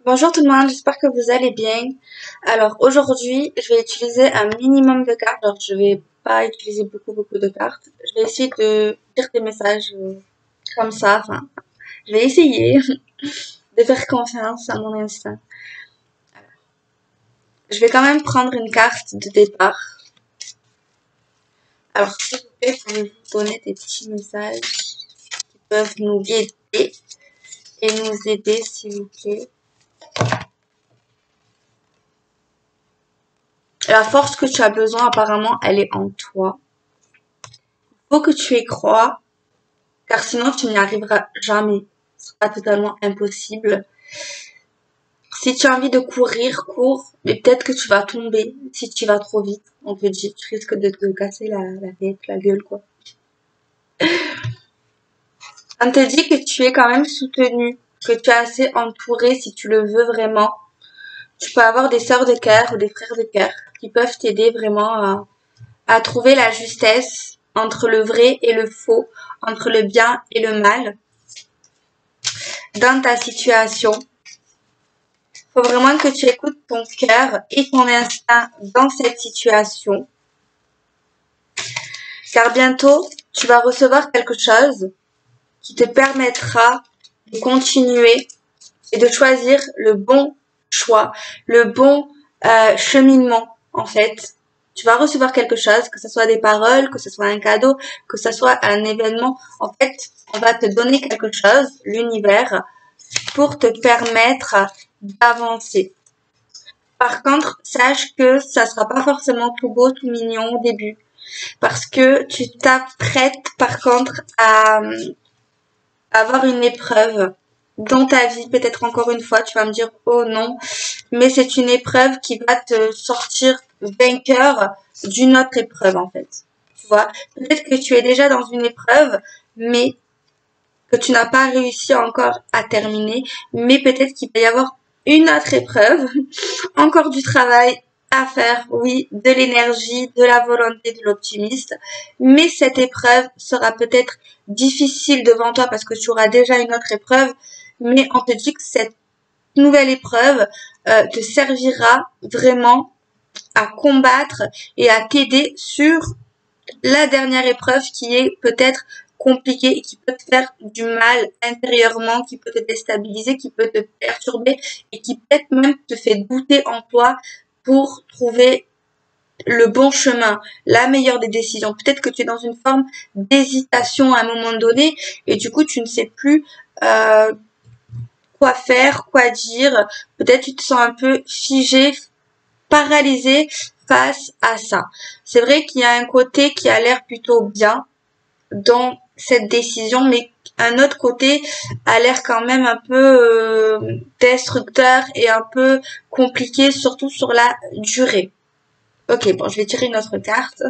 Bonjour tout le monde, j'espère que vous allez bien. Alors aujourd'hui, je vais utiliser un minimum de cartes. Alors je vais pas utiliser beaucoup de cartes. Je vais essayer de lire des messages comme ça. Enfin, je vais essayer de faire confiance à mon instinct. Je vais quand même prendre une carte de départ. Alors s'il vous plaît, pouvez-vous donner des petits messages qui peuvent nous guider et nous aider, s'il vous plaît. La force que tu as besoin, apparemment, elle est en toi. Faut que tu y crois, car sinon tu n'y arriveras jamais. Ce sera totalement impossible. Si tu as envie de courir, cours, mais peut-être que tu vas tomber si tu vas trop vite. On te dit, tu risques de te casser la tête, la gueule, quoi. On te dit que tu es quand même soutenu, que tu es assez entouré si tu le veux vraiment. Tu peux avoir des sœurs de cœur ou des frères de cœur qui peuvent t'aider vraiment à trouver la justesse entre le vrai et le faux, entre le bien et le mal dans ta situation. Faut vraiment que tu écoutes ton cœur et ton instinct dans cette situation. Car bientôt, tu vas recevoir quelque chose qui te permettra de continuer et de choisir le bon choix, le bon cheminement en fait. Tu vas recevoir quelque chose, que ce soit des paroles, que ce soit un cadeau, que ce soit un événement. En fait, on va te donner quelque chose, l'univers, pour te permettre d'avancer. Par contre, sache que ça sera pas forcément tout beau, tout mignon au début. Parce que tu t'apprêtes par contre à avoir une épreuve dans ta vie. Peut-être encore une fois, tu vas me dire, oh non. Mais c'est une épreuve qui va te sortir vainqueur d'une autre épreuve en fait. Tu vois, peut-être que tu es déjà dans une épreuve, mais que tu n'as pas réussi encore à terminer. Mais peut-être qu'il va y avoir une autre épreuve, encore du travail à faire, oui, de l'énergie, de la volonté, de l'optimiste. Mais cette épreuve sera peut-être difficile devant toi parce que tu auras déjà une autre épreuve. Mais on te dit que cette nouvelle épreuve te servira vraiment à combattre et à t'aider sur la dernière épreuve qui est peut-être compliquée et qui peut te faire du mal intérieurement, qui peut te déstabiliser, qui peut te perturber et qui peut-être même te fait douter en toi pour trouver le bon chemin, la meilleure des décisions. Peut-être que tu es dans une forme d'hésitation à un moment donné et du coup tu ne sais plus quoi faire, quoi dire. Peut-être tu te sens un peu figé, paralysé face à ça. C'est vrai qu'il y a un côté qui a l'air plutôt bien dans cette décision, mais un autre côté a l'air quand même un peu destructeur et un peu compliqué, surtout sur la durée. Ok, bon, je vais tirer une autre carte.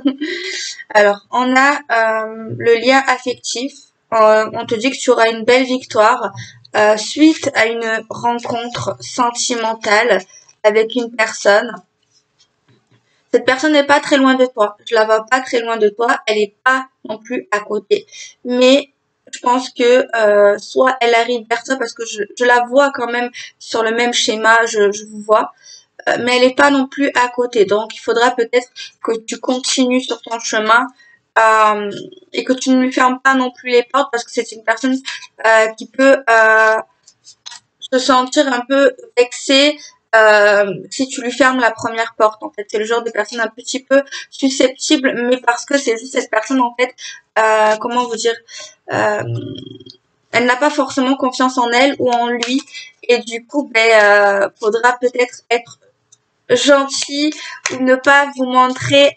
Alors, on a le lien affectif. On te dit que tu auras une belle victoire suite à une rencontre sentimentale avec une personne. Cette personne n'est pas très loin de toi. Je la vois pas très loin de toi. Elle est pas non plus à côté. Mais je pense que soit elle arrive vers toi parce que je la vois quand même sur le même schéma. Je vous vois. Mais elle est pas non plus à côté. Donc il faudra peut-être que tu continues sur ton chemin et que tu ne lui fermes pas non plus les portes parce que c'est une personne qui peut se sentir un peu vexée si tu lui fermes la première porte. En fait, c'est le genre de personne un petit peu susceptible, mais parce que c'est juste cette personne en fait, comment vous dire, euh, elle n'a pas forcément confiance en elle ou en lui, et du coup, faudra peut-être être gentil ou ne pas vous montrer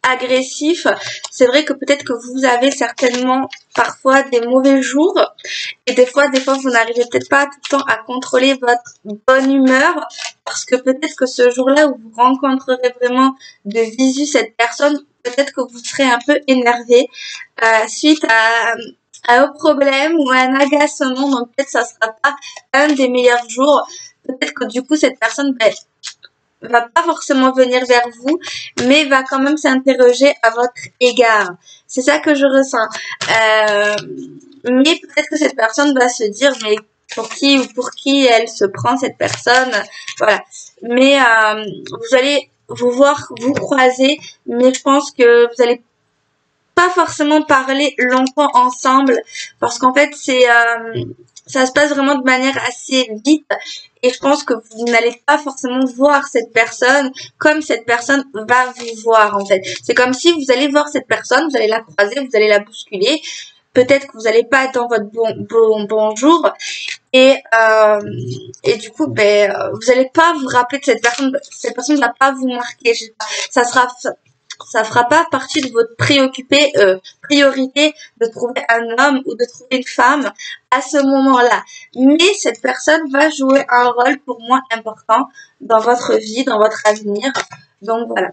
agressif. C'est vrai que peut-être que vous avez certainement parfois des mauvais jours et des fois vous n'arrivez peut-être pas tout le temps à contrôler votre bonne humeur parce que peut-être que ce jour-là où vous rencontrerez vraiment de visu cette personne, peut-être que vous serez un peu énervé suite à un problème ou à un agacement, donc peut-être que ça sera pas un des meilleurs jours. Peut-être que du coup cette personne va pas forcément venir vers vous, mais va quand même s'interroger à votre égard. C'est ça que je ressens. Mais peut-être que cette personne va se dire, mais pour qui elle se prend cette personne, voilà. Mais vous allez vous voir, vous croiser, mais je pense que vous allez pas forcément parler longtemps ensemble parce qu'en fait ça se passe vraiment de manière assez vite et je pense que vous n'allez pas forcément voir cette personne comme cette personne va vous voir en fait. C'est comme si vous allez voir cette personne, vous allez la croiser, vous allez la bousculer. Peut-être que vous n'allez pas être dans votre bonjour et du coup vous n'allez pas vous rappeler de cette personne ne va pas vous marquer. Je sais pas, ça fera pas partie de votre priorité de trouver un homme ou de trouver une femme à ce moment-là. Mais cette personne va jouer un rôle pour moi important dans votre vie, dans votre avenir. Donc voilà.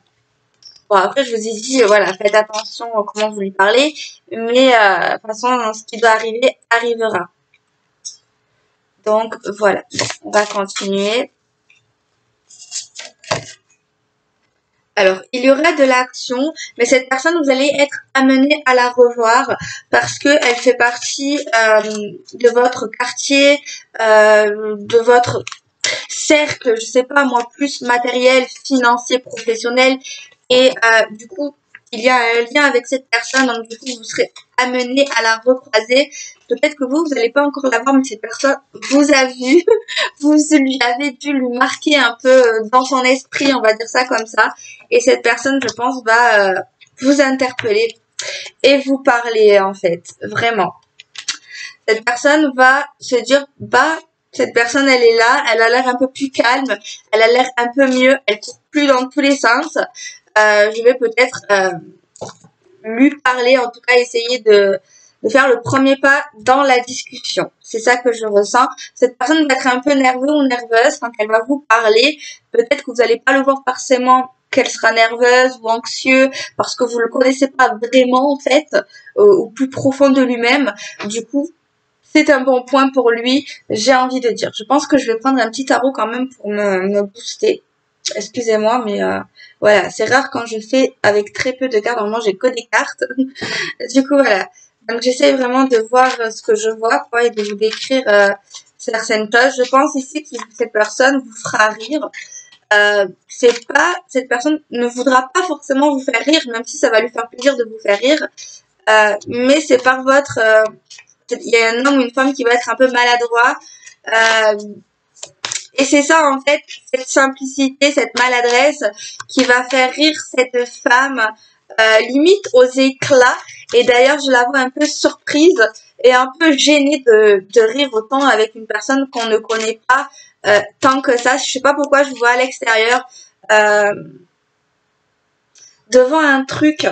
Bon, après, je vous ai dit, voilà, faites attention à comment vous lui parlez. Mais de toute façon, ce qui doit arriver, arrivera. Donc voilà. Bon, on va continuer. Alors, il y aura de l'action, mais cette personne, vous allez être amené à la revoir parce que elle fait partie de votre quartier, de votre cercle, je sais pas moi, plus matériel, financier, professionnel. Et du coup, il y a un lien avec cette personne, donc du coup, vous serez amené à la recroiser. Peut-être que vous n'allez pas encore la voir, mais cette personne vous a vu, vous lui avez dû lui marquer un peu dans son esprit, on va dire ça comme ça. Et cette personne, je pense, va vous interpeller et vous parler, en fait, vraiment. Cette personne va se dire, cette personne, elle est là, elle a l'air un peu plus calme, elle a l'air un peu mieux, elle court plus dans tous les sens. Je vais peut-être lui parler, en tout cas essayer de faire le premier pas dans la discussion. C'est ça que je ressens. Cette personne va être un peu nerveuse ou nerveuse quand elle va vous parler. Peut-être que vous n'allez pas le voir forcément qu'elle sera nerveuse ou anxieuse parce que vous le connaissez pas vraiment en fait, au plus profond de lui-même. Du coup, c'est un bon point pour lui, j'ai envie de dire. Je pense que je vais prendre un petit tarot quand même pour me booster. Excusez-moi, mais voilà, c'est rare quand je fais avec très peu de cartes. Normalement, j'ai que des cartes. Du coup, voilà. Donc, j'essaie vraiment de voir ce que je vois, quoi, et de vous décrire certaines choses. Je pense ici que cette personne vous fera rire. Cette personne ne voudra pas forcément vous faire rire, même si ça va lui faire plaisir de vous faire rire. Mais c'est par votre... il y a un homme ou une femme qui va être un peu maladroit. Et c'est ça, en fait, cette simplicité, cette maladresse qui va faire rire cette femme limite aux éclats. Et d'ailleurs, je la vois un peu surprise et un peu gênée de rire autant avec une personne qu'on ne connaît pas tant que ça. Je sais pas pourquoi je vois à l'extérieur devant un truc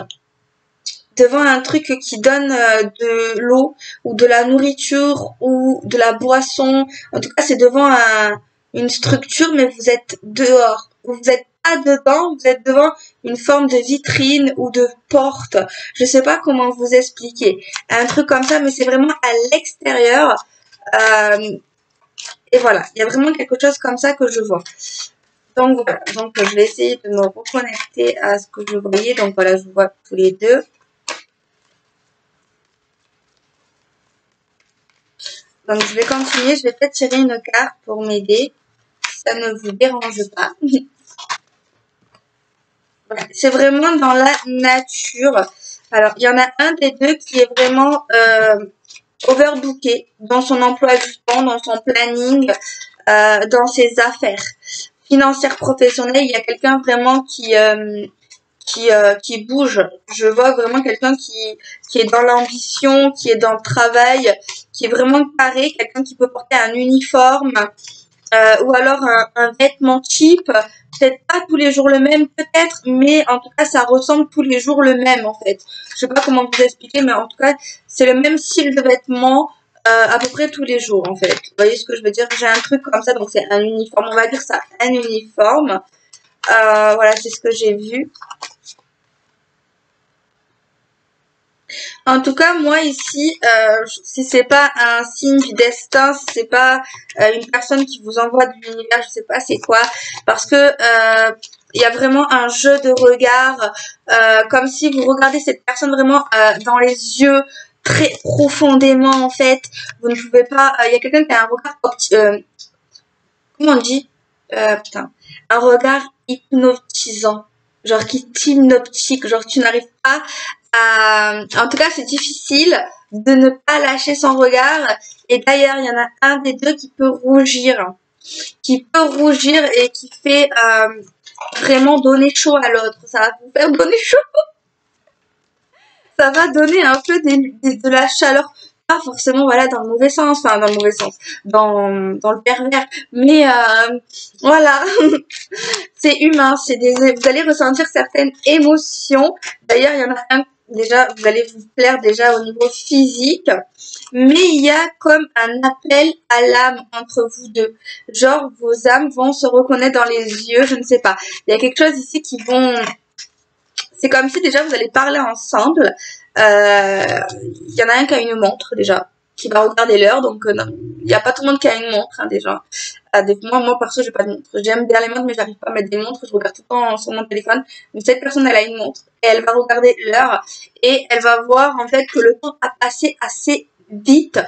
qui donne de l'eau ou de la nourriture ou de la boisson. En tout cas, c'est devant une structure, mais vous êtes dehors. Vous n'êtes pas dedans, vous êtes devant une forme de vitrine ou de porte. Je sais pas comment vous expliquer. Un truc comme ça, mais c'est vraiment à l'extérieur. Et voilà, il y a vraiment quelque chose comme ça que je vois. Donc voilà, donc je vais essayer de me reconnecter à ce que je voyais. Donc voilà, je vois tous les deux. Donc je vais continuer, je vais peut-être tirer une carte pour m'aider. Ça ne vous dérange pas. Voilà. C'est vraiment dans la nature. Alors, il y en a un des deux qui est vraiment overbooké dans son emploi du temps, dans son planning, dans ses affaires financières professionnelles. Il y a quelqu'un vraiment qui bouge. Je vois vraiment quelqu'un qui est dans l'ambition, qui est dans le travail, qui est vraiment carré, quelqu'un qui peut porter un uniforme ou alors un vêtement cheap, peut-être pas tous les jours le même, peut-être, mais en tout cas ça ressemble tous les jours le même en fait. Je sais pas comment vous expliquer, mais en tout cas c'est le même style de vêtement à peu près tous les jours en fait. Vous voyez ce que je veux dire? J'ai un truc comme ça, donc c'est un uniforme, on va dire ça, un uniforme. Voilà, c'est ce que j'ai vu. En tout cas, moi ici, si c'est pas un signe du destin, si c'est pas une personne qui vous envoie de l'univers, je sais pas c'est quoi, parce que il y a vraiment un jeu de regard, comme si vous regardez cette personne vraiment dans les yeux très profondément en fait. Vous ne pouvez pas. Il y a quelqu'un qui a un regard comment on dit putain, un regard hypnotisant, genre qui t'hypnotique, genre tu n'arrives pas à. En tout cas, c'est difficile de ne pas lâcher son regard. Et d'ailleurs, il y en a un des deux qui peut rougir et qui fait vraiment donner chaud à l'autre. Ça va vous faire donner chaud. Ça va donner un peu de la chaleur, pas forcément voilà dans le mauvais sens, enfin dans le mauvais sens, dans le pervers, mais voilà, c'est humain, vous allez ressentir certaines émotions. D'ailleurs, il y en a un déjà, vous allez vous plaire déjà au niveau physique, mais il y a comme un appel à l'âme entre vous deux. Genre, vos âmes vont se reconnaître dans les yeux, je ne sais pas. Il y a quelque chose ici c'est comme si déjà vous allez parler ensemble. Il y en a un qui a une montre déjà, qui va regarder l'heure. Donc il n'y a pas tout le monde qui a une montre hein, déjà. Moi perso j'ai pas de montre. J'aime bien les montres mais j'arrive pas à mettre des montres. Je regarde tout le temps sur mon téléphone. Mais cette personne elle a une montre et elle va regarder l'heure et elle va voir en fait que le temps a passé assez vite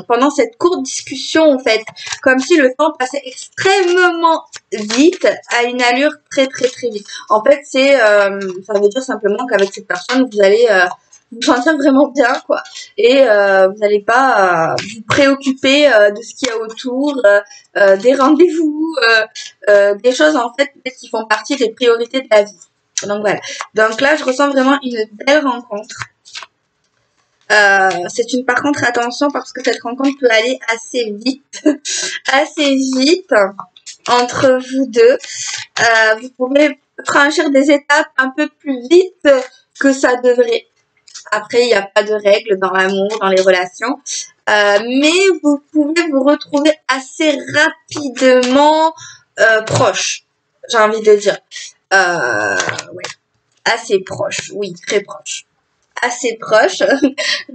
pendant cette courte discussion en fait, comme si le temps passait extrêmement vite à une allure très très très vite. En fait ça veut dire simplement qu'avec cette personne vous allez vous sentir vraiment bien quoi, et vous n'allez pas vous préoccuper de ce qu'il y a autour, des rendez-vous, des choses en fait peut-être qui font partie des priorités de la vie. Donc voilà, donc là je ressens vraiment une belle rencontre. Par contre attention parce que cette rencontre peut aller assez vite, assez vite entre vous deux. Vous pouvez franchir des étapes un peu plus vite que ça devrait. Après, il n'y a pas de règles dans l'amour, dans les relations, mais vous pouvez vous retrouver assez rapidement proche. J'ai envie de dire, ouais, assez proche, oui, très proche. Assez proche,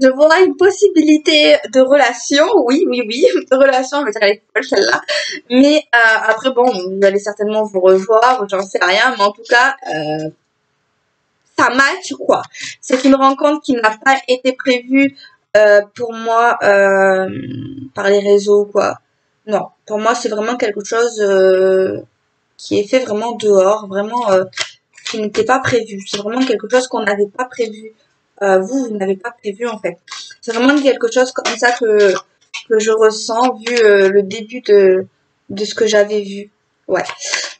je vois une possibilité de relation, oui, de relation, je veux dire, elle est proche celle-là, mais après, bon, vous allez certainement vous revoir, j'en sais rien, mais en tout cas, ça match, quoi. C'est une rencontre qui n'a pas été prévue pour moi par les réseaux, quoi. Non, pour moi, c'est vraiment quelque chose qui est fait vraiment dehors, vraiment qui n'était pas prévu. C'est vraiment quelque chose qu'on n'avait pas prévu. Vous n'avez pas prévu en fait. C'est vraiment quelque chose comme ça que je ressens vu le début de ce que j'avais vu. Ouais.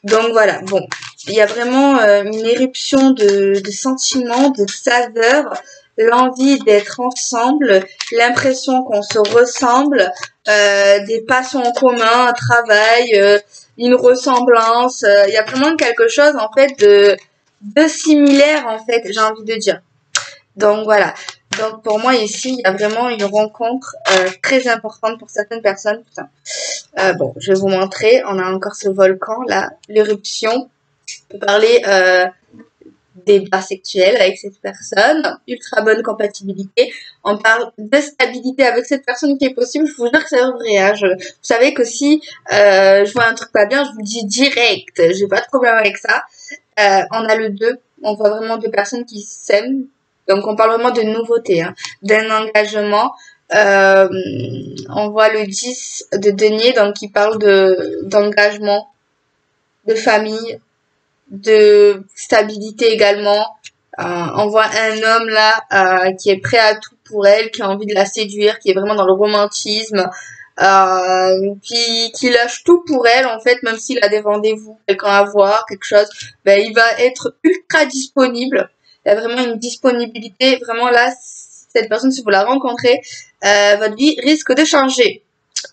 Donc voilà, bon. Il y a vraiment une éruption de sentiments, de saveurs, l'envie d'être ensemble, l'impression qu'on se ressemble, des passions en commun, un travail, une ressemblance. Il y a vraiment quelque chose en fait de similaire en fait, j'ai envie de dire. Donc voilà. Donc pour moi ici, il y a vraiment une rencontre très importante pour certaines personnes. Putain. Bon, je vais vous montrer. On a encore ce volcan là, l'éruption. On peut parler débat sexuel avec cette personne, ultra bonne compatibilité. On parle de stabilité avec cette personne qui est possible. Je vous jure que c'est vrai. Hein. Vous savez que si je vois un truc pas bien, je vous dis direct. J'ai pas de problème avec ça. On a le 2. On voit vraiment deux personnes qui s'aiment. Donc on parle vraiment de nouveauté, hein, d'un engagement. On voit le 10 de denier, donc qui parle d'engagement, de famille, de stabilité également. On voit un homme là qui est prêt à tout pour elle, qui a envie de la séduire, qui est vraiment dans le romantisme, qui lâche tout pour elle en fait, même s'il a des rendez-vous, quelqu'un à voir, quelque chose, ben il va être ultra disponible. Il y a vraiment une disponibilité, vraiment là, cette personne, si vous la rencontrez, votre vie risque de changer.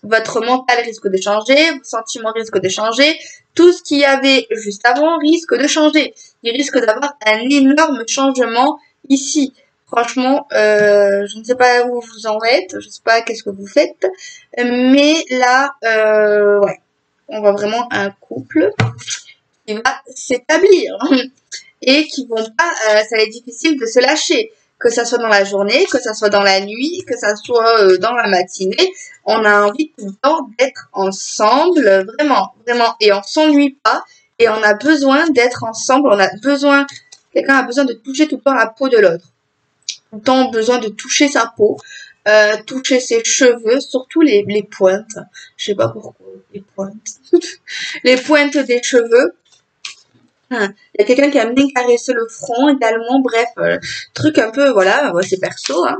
Votre mental risque de changer, vos sentiments risquent de changer, tout ce qu'il y avait juste avant risque de changer. Il risque d'avoir un énorme changement ici. Franchement, je ne sais pas où vous en êtes, je ne sais pas qu'est-ce que vous faites, mais là, ouais, on voit vraiment un couple qui va s'établir et qui vont pas, ça va être difficile de se lâcher, que ça soit dans la journée, que ça soit dans la nuit, que ça soit dans la matinée. On a envie tout le temps d'être ensemble, vraiment, vraiment, et on s'ennuie pas, et on a besoin d'être ensemble, quelqu'un a besoin de toucher tout le temps la peau de l'autre. tout le temps besoin de toucher sa peau, toucher ses cheveux, surtout les pointes. Je sais pas pourquoi, les pointes. Les pointes des cheveux. Il y a quelqu'un qui aime bien caresser le front également, bref, truc un peu, voilà, ouais, c'est perso, hein.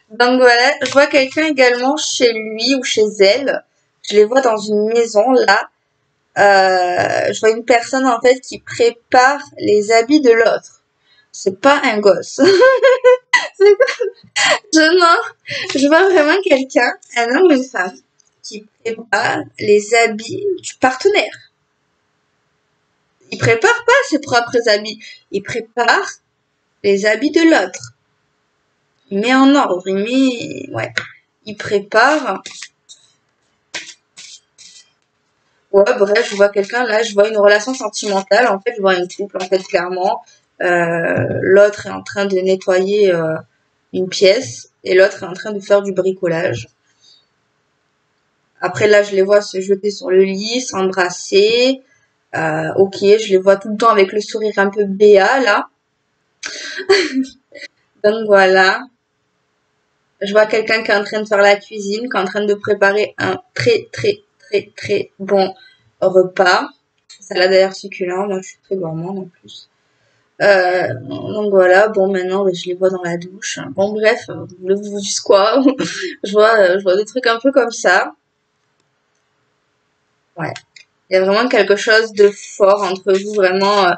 Donc voilà, je vois quelqu'un également chez lui ou chez elle. Je les vois dans une maison là. Je vois une personne en fait qui prépare les habits de l'autre. C'est pas un gosse. Non, je vois vraiment quelqu'un, un homme ou une femme, qui prépare les habits du partenaire. Il prépare pas ses propres habits, il prépare les habits de l'autre. Il met en ordre, ouais, il prépare. Ouais, bref, je vois quelqu'un là, je vois une relation sentimentale. En fait, je vois un couple, en fait, clairement. L'autre est en train de nettoyer une pièce et l'autre est en train de faire du bricolage. Après, là, je les vois se jeter sur le lit, s'embrasser. Ok, je les vois tout le temps avec le sourire un peu béat, là. Donc voilà. Je vois quelqu'un qui est en train de faire la cuisine, qui est en train de préparer un très, très, très, très bon repas. Salade d'ailleurs succulent, moi je suis très gourmande en plus. Donc voilà, bon maintenant je les vois dans la douche. Bon bref, vous voulez vous dites quoi? Je vois des trucs un peu comme ça. Ouais. Il y a vraiment quelque chose de fort entre vous, vraiment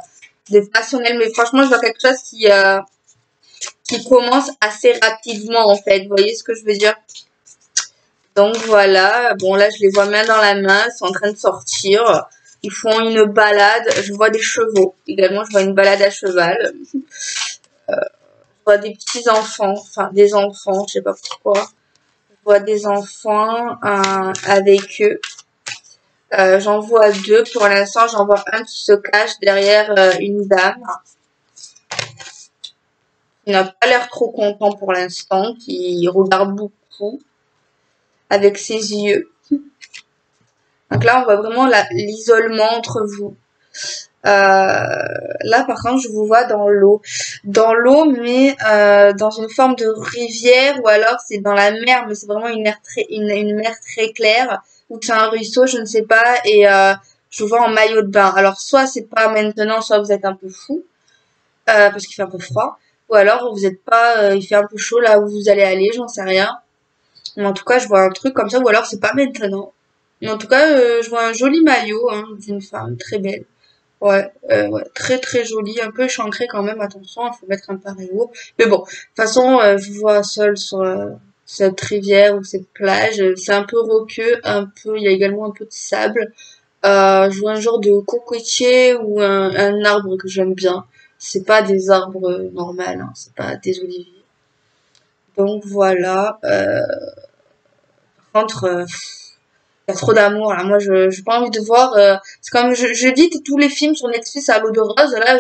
de passionnel. Mais franchement, je vois quelque chose qui commence assez rapidement en fait. Vous voyez ce que je veux dire? Donc voilà, bon là je les vois main dans la main, ils sont en train de sortir. Ils font une balade, je vois des chevaux. Également, je vois une balade à cheval. Je vois des petits enfants, enfin des enfants, je sais pas pourquoi. Je vois des enfants avec eux. J'en vois deux pour l'instant. J'en vois un qui se cache derrière une dame. Il n'a pas l'air trop content pour l'instant, qui regarde beaucoup avec ses yeux. Donc là, on voit vraiment l'isolement entre vous. Là, par contre, je vous vois dans l'eau. Dans l'eau, mais dans une forme de rivière, ou alors c'est dans la mer, mais c'est vraiment une mer très claire, ou c'est un ruisseau, je ne sais pas, et je vous vois en maillot de bain. Alors, soit c'est pas maintenant, soit vous êtes un peu fou, parce qu'il fait un peu froid, ou alors vous êtes pas, il fait un peu chaud là où vous allez aller, j'en sais rien. Mais en tout cas, je vois un truc comme ça, ou alors c'est pas maintenant. Mais en tout cas, je vois un joli maillot hein, d'une femme très belle. Ouais, ouais, très très joli, un peu échancré quand même, attention, il faut mettre un pareillour. Mais bon, de toute façon, je vous vois seule sur cette rivière ou cette plage, c'est un peu roqueux, un peu, il y a également un peu de sable. Je vois un genre de cocotier ou un arbre que j'aime bien. C'est pas des arbres normaux, hein, c'est pas des oliviers. Donc voilà, par contre, il y a trop d'amour là. Moi, j'ai pas envie de voir. C'est comme je dis tous les films sur Netflix à l'eau de rose. Là,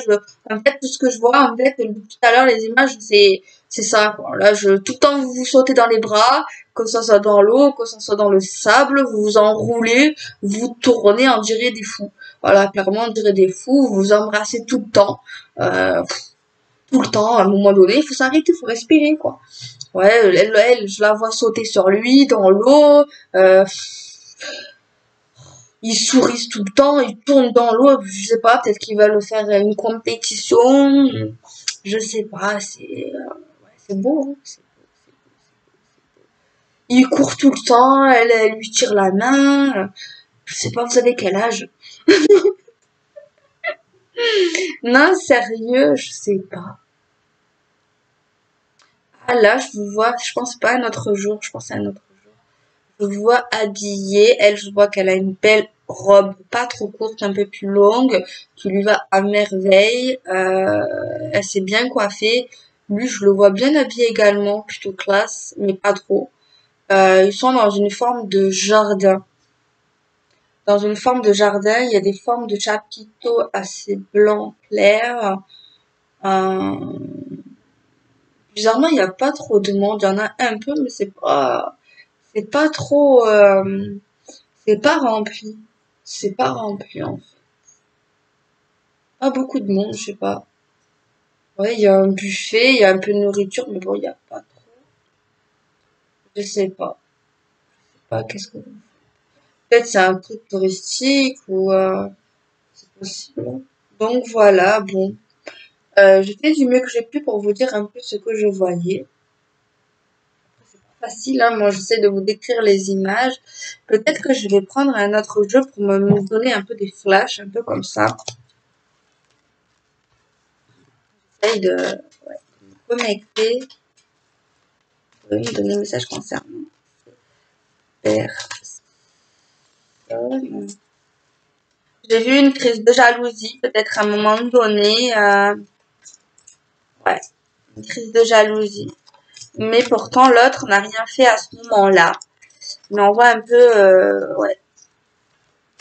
en fait, tout ce que je vois, en fait, tout à l'heure, les images, c'est ça. Quoi. Là, tout le temps, vous vous sautez dans les bras, que ça soit dans l'eau, que ça soit dans le sable, vous vous enroulez, vous tournez, on dirait des fous. Voilà, clairement, on dirait des fous. Vous vous embrassez tout le temps. Euh, Tout le temps, à un moment donné, il faut s'arrêter, il faut respirer, quoi. Ouais, je la vois sauter sur lui dans l'eau. Euh, Ils sourient tout le temps, ils tournent dans l'eau, je sais pas, peut-être qu'ils veulent faire une compétition, je sais pas, c'est beau, hein, il court tout le temps, elle lui tire la main, je sais pas, vous avez quel âge? Non, sérieux, je sais pas. Ah là, je vous vois, je pense pas à un autre jour, je pense à un autre jour. Je vous vois habillée, elle, je vois qu'elle a une belle robe, pas trop courte, un peu plus longue, qui lui va à merveille. Elle s'est bien coiffée. Lui, je le vois bien habillé également, plutôt classe, mais pas trop. Ils sont dans une forme de jardin. Dans une forme de jardin, il y a des formes de chapiteaux assez blancs clairs. Euh, Bizarrement, il n'y a pas trop de monde. Il y en a un peu, mais c'est pas trop, c'est pas rempli. C'est pas rempli, en fait. Pas beaucoup de monde, je sais pas. Ouais, il y a un buffet, il y a un peu de nourriture, mais bon, il y a pas trop. Je sais pas. Qu'est-ce que... Peut-être c'est un truc touristique ou c'est possible. Donc voilà, bon. J'ai fait du mieux que j'ai pu pour vous dire un peu ce que je voyais. Facile, hein, moi j'essaie de vous décrire les images. Peut-être que je vais prendre un autre jeu pour me donner un peu des flashs, un peu comme ça. J'essaye de me connecter. Oui, me donner un message concernant personne. J'ai vu une crise de jalousie, peut-être à un moment donné. Ouais, une crise de jalousie. Mais pourtant, l'autre n'a rien fait à ce moment-là. Mais on voit un peu, ouais.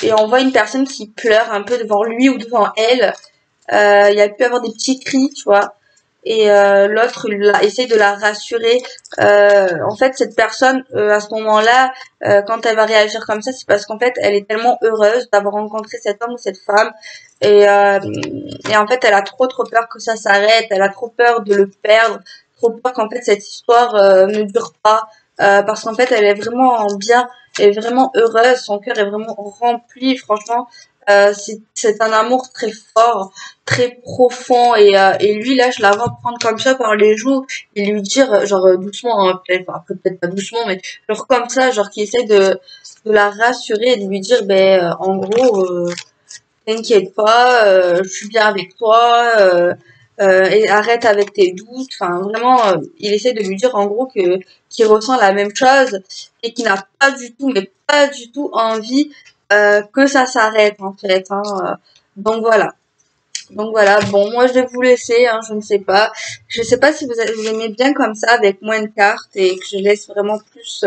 Et on voit une personne qui pleure un peu devant lui ou devant elle. Il y a pu avoir des petits cris, tu vois. Et l'autre essaie de la rassurer. En fait, cette personne, à ce moment-là, quand elle va réagir comme ça, c'est parce qu'en fait, elle est tellement heureuse d'avoir rencontré cet homme ou cette femme. Et, euh, et en fait, elle a trop peur que ça s'arrête. Elle a trop peur de le perdre. Trop peur qu'en fait, cette histoire ne dure pas. Parce qu'en fait, elle est vraiment bien. Elle est vraiment heureuse. Son cœur est vraiment rempli. Franchement, c'est un amour très fort, très profond et lui là je la vois prendre comme ça par les joues et lui dire genre doucement hein, peut-être enfin, après peut-être pas doucement mais genre comme ça genre qui essaie de la rassurer et de lui dire ben en gros t'inquiète pas je suis bien avec toi et arrête avec tes doutes enfin vraiment il essaie de lui dire en gros que qu'il ressent la même chose et qu'il n'a pas du tout mais pas du tout envie que ça s'arrête en fait hein. Donc voilà. Donc voilà, bon, moi je vais vous laisser, hein, je ne sais pas. Je sais pas si vous aimez bien comme ça, avec moins de cartes et que je laisse vraiment plus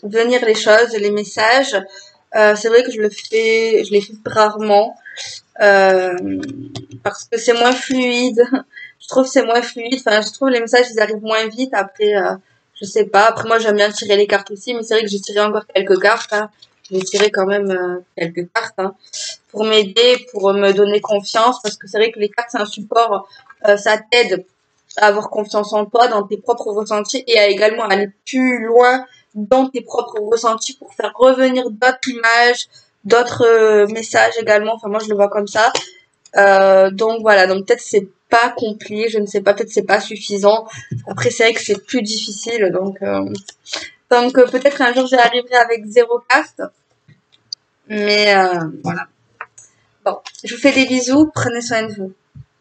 venir les choses, les messages. C'est vrai que je les fais rarement euh, parce que c'est moins fluide. Je trouve que c'est moins fluide. Enfin, je trouve les messages ils arrivent moins vite. Après, je sais pas. Après moi j'aime bien tirer les cartes aussi, mais c'est vrai que j'ai tiré encore quelques cartes. Hein. J'ai tiré quand même quelques cartes. Hein pour m'aider, pour me donner confiance, parce que c'est vrai que les cartes, c'est un support, ça t'aide à avoir confiance en toi, dans tes propres ressentis, et à également aller plus loin dans tes propres ressentis pour faire revenir d'autres images, d'autres messages également. Enfin, moi, je le vois comme ça. Donc voilà, donc peut-être c'est pas complet, je ne sais pas, peut-être c'est pas suffisant. Après, c'est vrai que c'est plus difficile, donc peut-être un jour j'y arriverai avec 0 carte, mais voilà. Bon, je vous fais des bisous, prenez soin de vous.